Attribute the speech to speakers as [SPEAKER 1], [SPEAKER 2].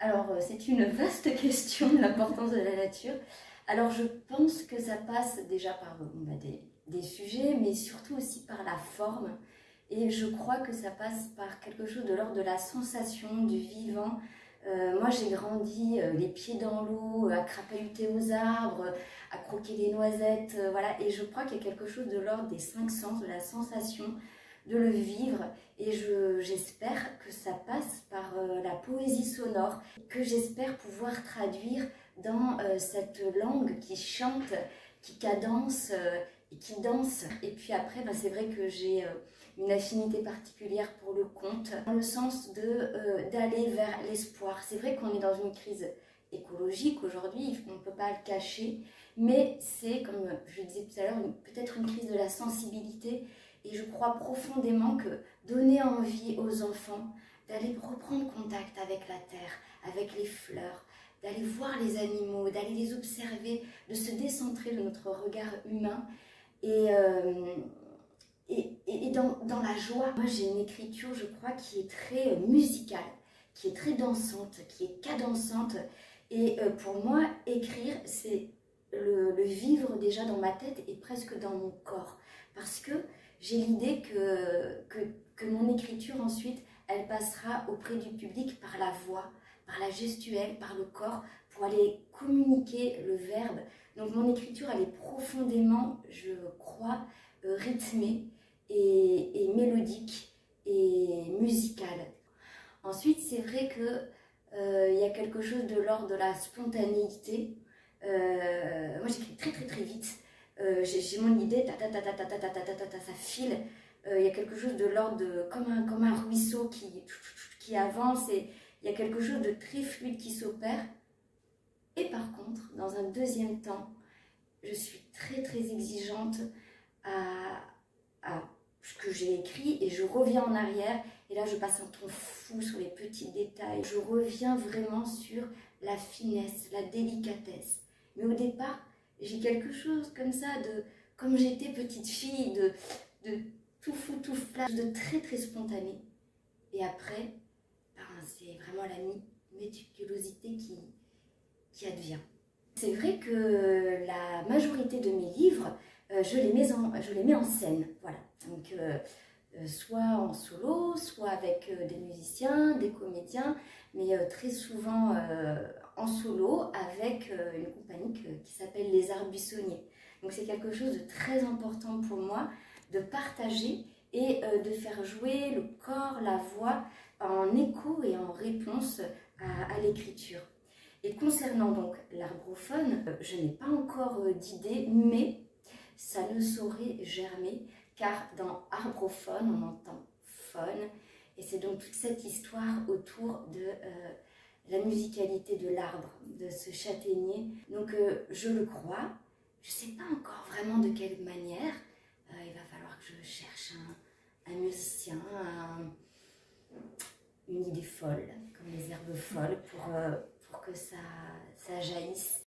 [SPEAKER 1] Alors, c'est une vaste question, l'importance de la nature. Alors, je pense que ça passe déjà par des sujets, mais surtout aussi par la forme. Et je crois que ça passe par quelque chose de l'ordre de la sensation, du vivant. Moi, j'ai grandi les pieds dans l'eau, à crapahuter aux arbres, à croquer des noisettes, voilà. Et je crois qu'il y a quelque chose de l'ordre des 5 sens, de la sensation, de le vivre. Et j'espère que ça passe par la poésie sonore, que j'espère pouvoir traduire dans cette langue qui chante, qui cadence et qui danse. Et puis après, c'est vrai que j'ai une affinité particulière pour le conte, dans le sens d'aller vers l'espoir. C'est vrai qu'on est dans une crise écologique aujourd'hui, on ne peut pas le cacher, mais c'est, comme je le disais tout à l'heure, peut-être une crise de la sensibilité. Et je crois profondément que donner envie aux enfants d'aller reprendre contact avec la terre, avec les fleurs, d'aller voir les animaux, d'aller les observer, de se décentrer de notre regard humain et dans la joie. Moi, j'ai une écriture, je crois, qui est très musicale, qui est très dansante, qui est cadençante. Et pour moi, écrire, c'est le vivre déjà dans ma tête et presque dans mon corps. Parce que j'ai l'idée que mon écriture, ensuite, elle passera auprès du public par la voix, par la gestuelle, par le corps, pour aller communiquer le verbe. Donc mon écriture, elle est profondément, je crois, rythmée et mélodique et musicale. Ensuite, c'est vrai qu'il y a quelque chose de l'ordre de la spontanéité. Moi, j'écris très très très vite. J'ai mon idée, ça file. Il y a quelque chose de l'ordre de comme un ruisseau qui avance, et il y a quelque chose de très fluide qui s'opère. Et par contre, dans un deuxième temps, je suis très très exigeante à ce que j'ai écrit, et je reviens en arrière, et là je passe un temps fou sur les petits détails. Je reviens vraiment sur la finesse, la délicatesse. Mais au départ, j'ai quelque chose comme ça, comme j'étais petite fille, de tout fou, tout flash, de très très spontané. Et après, c'est vraiment la méticulosité qui advient. C'est vrai que la majorité de mes livres, je les mets en scène, voilà. Donc, soit en solo, soit avec des musiciens, des comédiens, mais très souvent en solo avec une compagnie qui s'appelle Les Arts Buissonniers. Donc c'est quelque chose de très important pour moi, de partager et de faire jouer le corps, la voix en écho et en réponse à l'écriture. Et concernant donc l'arbrophone, je n'ai pas encore d'idée, mais ça ne saurait germer, car dans arbrophone, on entend phone, et c'est donc toute cette histoire autour de la musicalité de l'arbre, de ce châtaignier. Donc je le crois, je ne sais pas encore vraiment de quelle manière, il va falloir que je cherche un musicien, une idée folle, comme les herbes folles, pour que ça jaillisse.